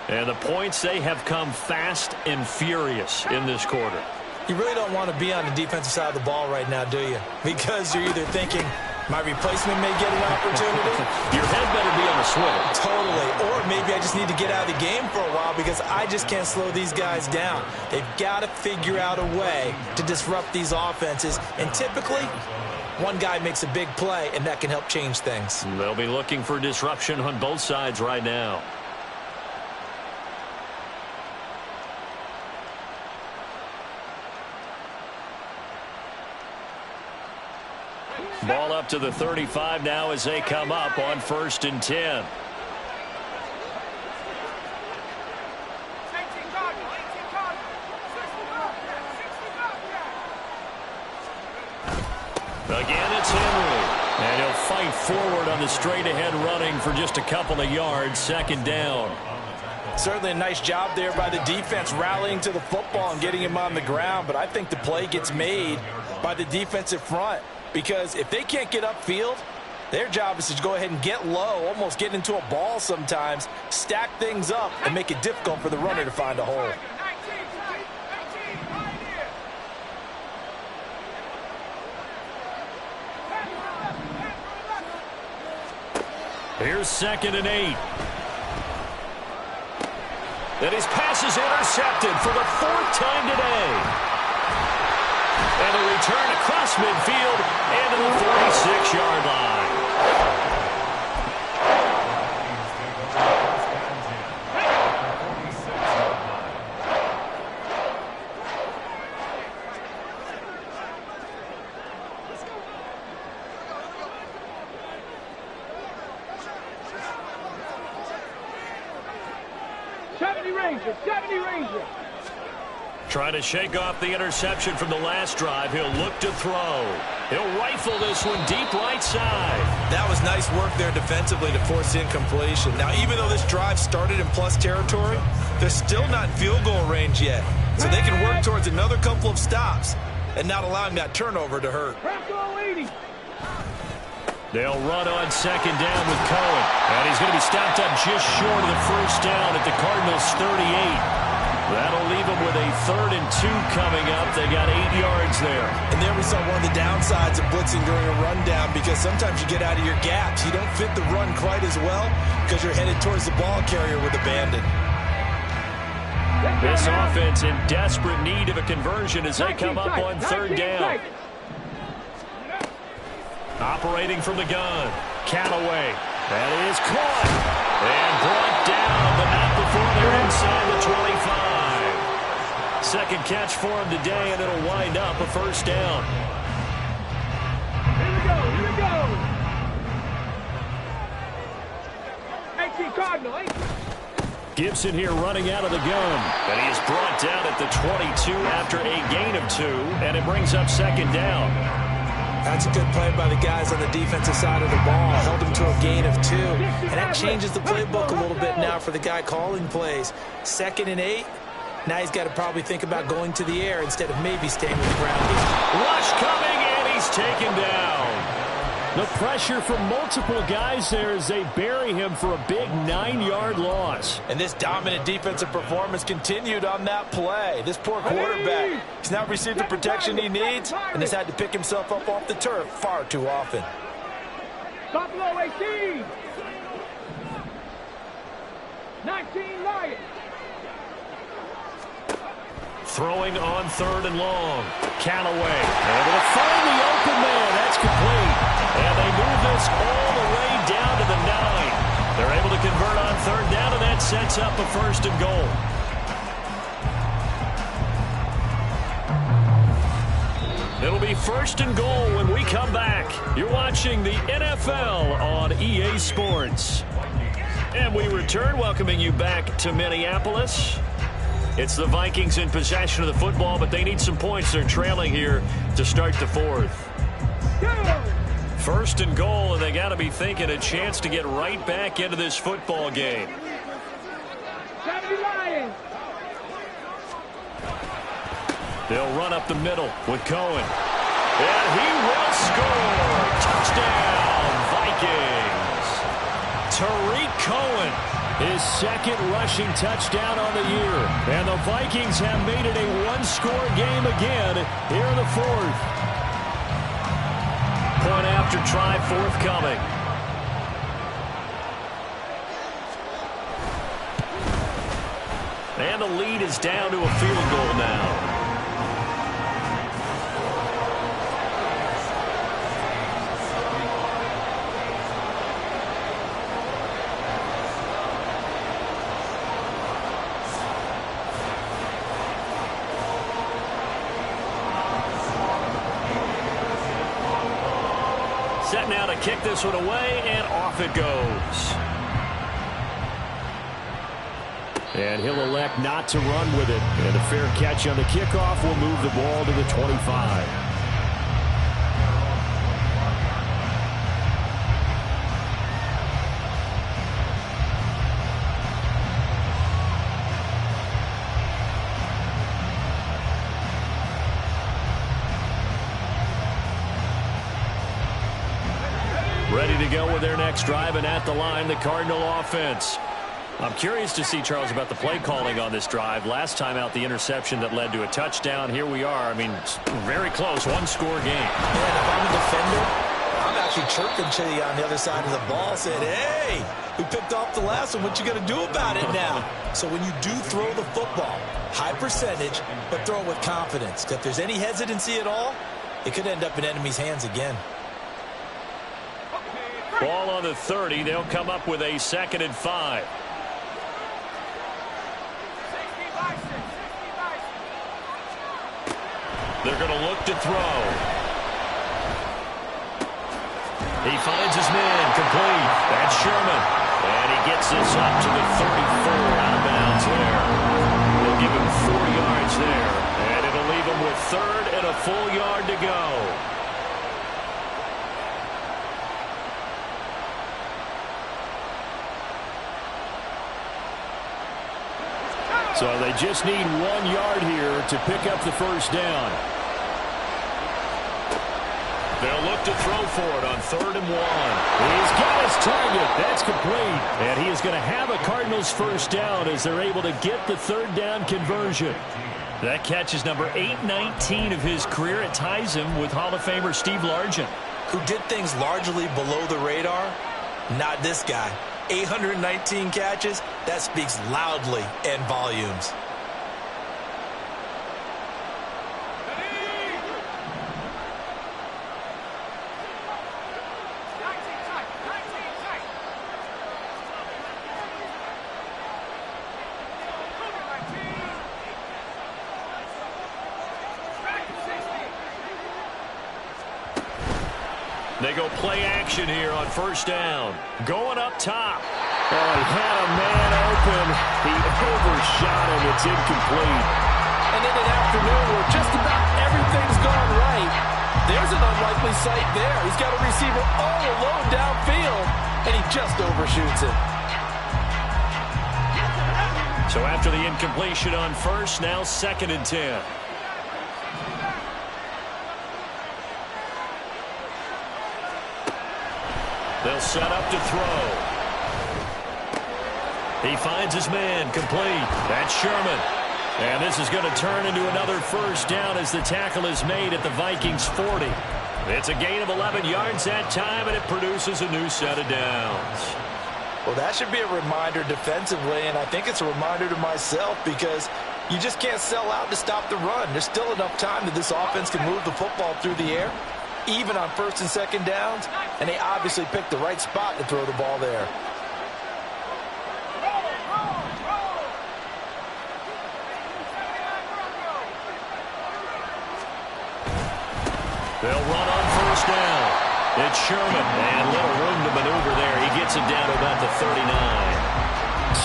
And the points, they have come fast and furious in this quarter. You really don't want to be on the defensive side of the ball right now, do you? Because you're either thinking, my replacement may get an opportunity. Your head better be on the swivel. Totally. Or maybe I just need to get out of the game for a while because I just can't slow these guys down. They've got to figure out a way to disrupt these offenses. And typically, one guy makes a big play, and that can help change things. They'll be looking for disruption on both sides right now. Ball up to the 35 now as they come up on 1st and 10. Again, it's Henry. And he'll fight forward on the straight-ahead running for just a couple of yards. 2nd down. Certainly a nice job there by the defense rallying to the football and getting him on the ground. But I think the play gets made by the defensive front. Because if they can't get upfield, their job is to go ahead and get low, almost get into a ball sometimes, stack things up, and make it difficult for the runner to find a hole. Here's 2nd and 8. And his pass is intercepted for the 4th time today. And a return across midfield and to the 46-yard line. Trying to shake off the interception from the last drive. He'll look to throw. He'll rifle this one deep right side. That was nice work there defensively to force incompletion. Now, even though this drive started in plus territory, they're still not in field goal range yet. So they can work towards another couple of stops and not allowing that turnover to hurt. They'll run on 2nd down with Cohen. And he's going to be stopped up just short of the 1st down at the Cardinals' 38. That'll leave them with a 3rd and 2 coming up. They got 8 yards there. And there we saw one of the downsides of blitzing during a rundown because sometimes you get out of your gaps. You don't fit the run quite as well because you're headed towards the ball carrier with abandon. This offense in desperate need of a conversion as they come up on 3rd down. Operating from the gun. Callaway. That is caught. And brought down, but not before they're inside the 25. 2nd catch for him today, and it'll wind up a 1st down. Here we go, here we go. 18 Cardinal, 18. Gibson here running out of the gun. And he is brought down at the 22 after a gain of 2, and it brings up 2nd down. That's a good play by the guys on the defensive side of the ball. Held him to a gain of 2. And that changes the playbook a little bit now for the guy calling plays. 2nd and 8. Now he's got to probably think about going to the air instead of maybe staying with the ground game. Rush coming, and he's taken down. The pressure from multiple guys there as they bury him for a big 9-yard loss. And this dominant defensive performance continued on that play. This poor quarterback has now received the protection he needs and has had to pick himself up off the turf far too often. Buffalo 18. 19 Lions. Throwing on 3rd and long. Callaway able to find the open man. That's complete. And they move this all the way down to the 9. They're able to convert on 3rd down, and that sets up a 1st and goal. It'll be 1st and goal when we come back. You're watching the NFL on EA Sports. And we return, welcoming you back to Minneapolis. It's the Vikings in possession of the football, but they need some points. They're trailing here to start the 4th. 1st and goal, and they got to be thinking a chance to get right back into this football game. 70 Lions. They'll run up the middle with Cohen. And he will score. Touchdown, Vikings. Tariq Cohen, his 2nd rushing touchdown on the year. And the Vikings have made it a 1-score game again here in the 4th. Point after try forthcoming. And the lead is down to a field goal now. Set now to kick this one away, and off it goes. And he'll elect not to run with it. And a fair catch on the kickoff will move the ball to the 25. Ready to go with their next drive, and at the line, the Cardinal offense. I'm curious to see, Charles, about the play calling on this drive. Last time out, the interception that led to a touchdown. Here we are. I mean, very close, 1-score game. Man, if I'm a defender, I'm actually chirping to you on the other side of the ball, saying, hey, we picked off the last one. What you going to do about it now? So when you do throw the football, high percentage, but throw it with confidence. Because if there's any hesitancy at all, it could end up in enemy's hands again. Ball on the 30. They'll come up with a 2nd and 5. They're going to look to throw. He finds his man, complete. That's Sherman. And he gets this up to the 34, out of bounds there. They'll give him 4 yards there. And it'll leave him with 3rd and a full yard to go. So they just need 1 yard here to pick up the 1st down. They'll look to throw for it on 3rd and 1. He's got his target. That's complete. And he is going to have a Cardinals 1st down as they're able to get the 3rd down conversion. That catch is number 819 of his career. It ties him with Hall of Famer Steve Largent, who did things largely below the radar. Not this guy. 819 catches, that speaks loudly in volumes. They go play action here on 1st down. Going up top. Oh, he had a man open. He overshot him. It's incomplete. And in an afternoon where just about everything's gone right, there's an unlikely sight there. He's got a receiver all alone downfield, and he just overshoots it. So after the incompletion on 1st, now 2nd and 10. They'll set up to throw. He finds his man complete. That's Sherman. And this is going to turn into another first down as the tackle is made at the Vikings 40. It's a gain of 11 yards that time, and it produces a new set of downs. Well, that should be a reminder defensively, and I think it's a reminder to myself because you just can't sell out to stop the run. There's still enough time that this offense can move the football through the air, even on first and second downs, and they obviously picked the right spot to throw the ball there. They'll run on first down. It's Sherman, and little room to maneuver there. He gets it down to about the 39.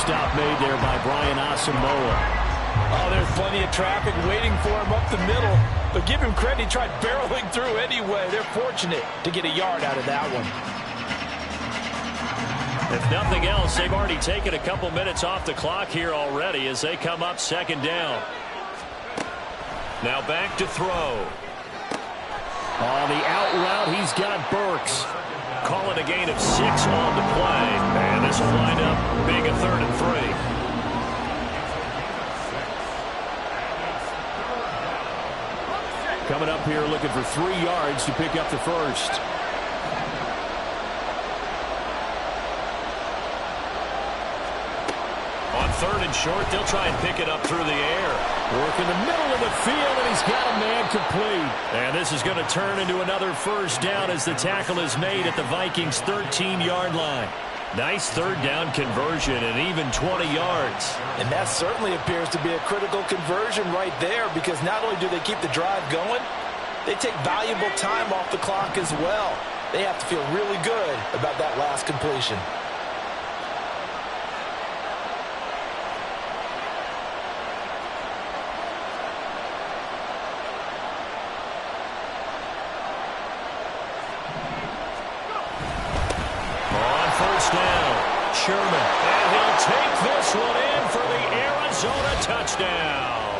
Stop made there by Brian Asamoah. Oh, there's plenty of traffic waiting for him up the middle, but give him credit, he tried barreling through anyway. They're fortunate to get a yard out of that one. If nothing else, they've already taken a couple minutes off the clock here already as they come up second down. Now back to throw. On the out route, he's got Burks. Calling a gain of 6 on the play. And this will wind up being a 3rd and 3. Coming up here looking for 3 yards to pick up the first. On 3rd and short, they'll try and pick it up through the air. Work in the middle of the field, and he's got a man complete. And this is going to turn into another first down as the tackle is made at the Vikings' 13-yard line. Nice third down conversion and even 20 yards. And that certainly appears to be a critical conversion right there because not only do they keep the drive going, they take valuable time off the clock as well. They have to feel really good about that last completion. Sherman, and he'll take this one in for the Arizona touchdown.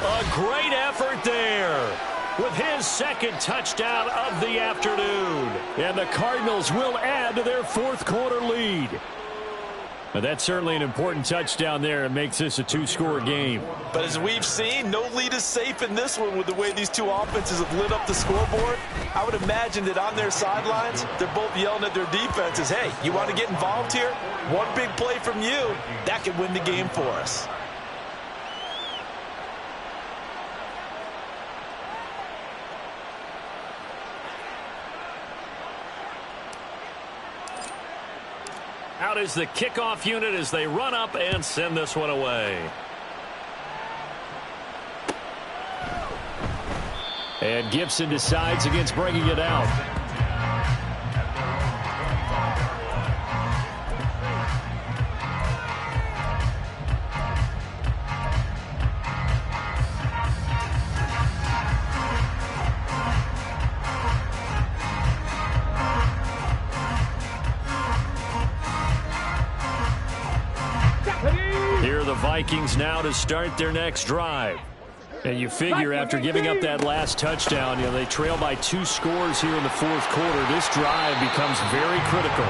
A great effort there with his 2nd touchdown of the afternoon. And the Cardinals will add to their 4th quarter lead. But that's certainly an important touchdown there. It makes this a 2-score game. But as we've seen, no lead is safe in this one with the way these two offenses have lit up the scoreboard. I would imagine that on their sidelines, they're both yelling at their defenses, hey, you want to get involved here? One big play from you, that could win the game for us. Out is the kickoff unit as they run up and send this one away. And Gibson decides against bringing it out. Here are the Vikings now to start their next drive. And you figure after giving up that last touchdown, they trail by 2 scores here in the 4th quarter. This drive becomes very critical.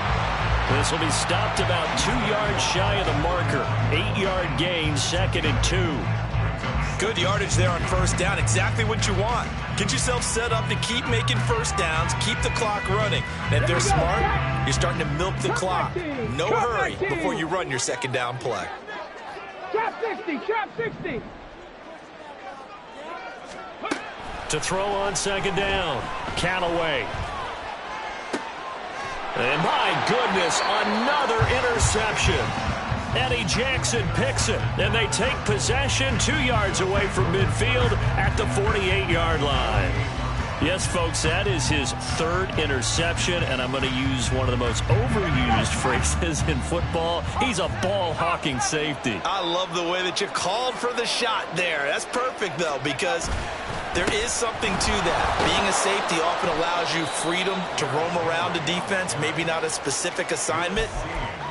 This will be stopped about 2 yards shy of the marker. 8-yard gain, 2nd and 2. Good yardage there on first down. Exactly what you want. Get yourself set up to keep making first downs, keep the clock running. And if they're smart, you're starting to milk the clock. No hurry before you run your 2nd down play. Trap 60, trap 60. To throw on 2nd down, Callaway. And my goodness, another interception. Eddie Jackson picks it, and they take possession 2 yards away from midfield at the 48-yard line. Yes, folks, that is his 3rd interception, and I'm going to use one of the most overused phrases in football. He's a ball-hawking safety. I love the way that you called for the shot there. That's perfect, though, because there is something to that. Being a safety often allows you freedom to roam around a defense, maybe not a specific assignment.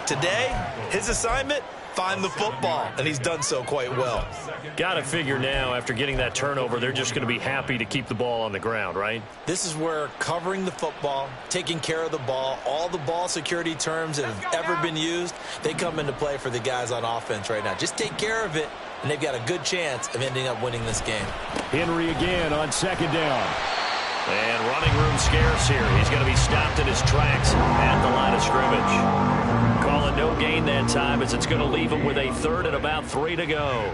Today, his assignment, find the football, and he's done so quite well. Got to figure now, after getting that turnover, they're just going to be happy to keep the ball on the ground, right? This is where covering the football, taking care of the ball, all the ball security terms that have ever been used, they come into play for the guys on offense right now. Just take care of it, and they've got a good chance of ending up winning this game. Henry again on second down. And running room scarce here. He's going to be stopped in his tracks at the line of scrimmage. Calling no gain that time as it's going to leave him with a third and about 3 to go.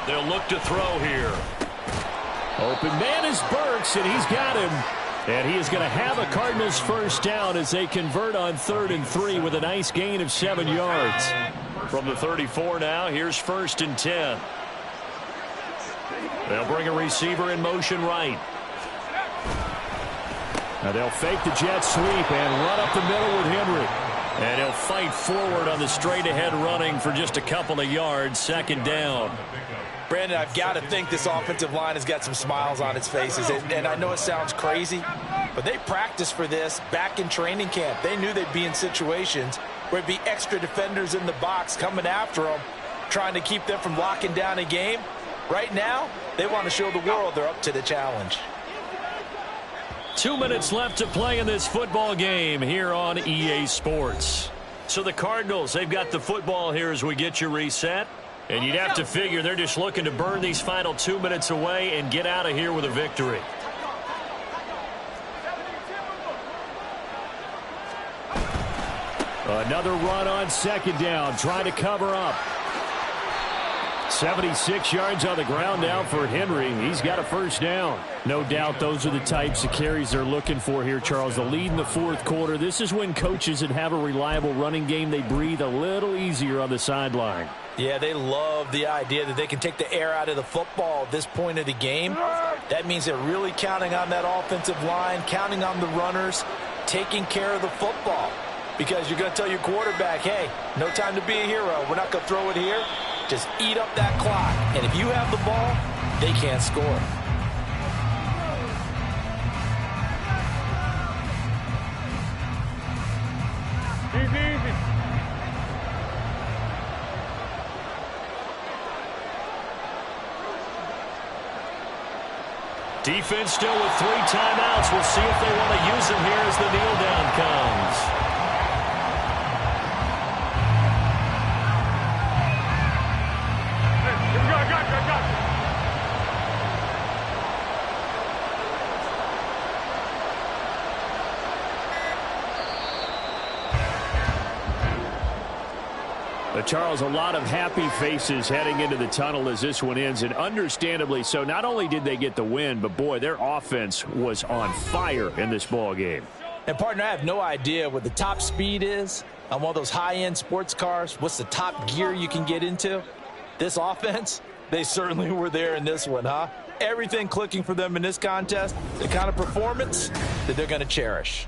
They'll look to throw here. Open man is Burks, and he's got him. And he is going to have a Cardinals first down as they convert on 3rd and 3 with a nice gain of 7 yards. From the 34 now, here's 1st and 10. They'll bring a receiver in motion right. Now they'll fake the jet sweep and run up the middle with Henry. And he'll fight forward on the straight-ahead running for just a couple of yards, 2nd down. Brandon, I've got to think this offensive line has got some smiles on its faces. And I know it sounds crazy, but they practiced for this back in training camp. They knew they'd be in situations where it'd be extra defenders in the box coming after them, trying to keep them from locking down a game. Right now, they want to show the world they're up to the challenge. 2 minutes left to play in this football game here on EA Sports. So the Cardinals, they've got the football here as we get you reset. And you'd have to figure they're just looking to burn these final 2 minutes away and get out of here with a victory. Another run on 2nd down, trying to cover up. 76 yards on the ground now for Henry. He's got a first down. No doubt those are the types of carries they're looking for here, Charles. The lead in the 4th quarter. This is when coaches that have a reliable running game, they breathe a little easier on the sideline. Yeah, they love the idea that they can take the air out of the football at this point of the game. That means they're really counting on that offensive line, counting on the runners, taking care of the football. Because you're going to tell your quarterback, hey, no time to be a hero. We're not going to throw it here. Just eat up that clock. And if you have the ball, they can't score. Defense still with 3 timeouts. We'll see if they want to use them here as the kneel down comes. Charles, a lot of happy faces heading into the tunnel as this one ends, and understandably so. Not only did they get the win, but, boy, their offense was on fire in this ball game. And, partner, I have no idea what the top speed is on one of those high-end sports cars. What's the top gear you can get into? This offense, they certainly were there in this one, huh? Everything clicking for them in this contest, the kind of performance that they're going to cherish.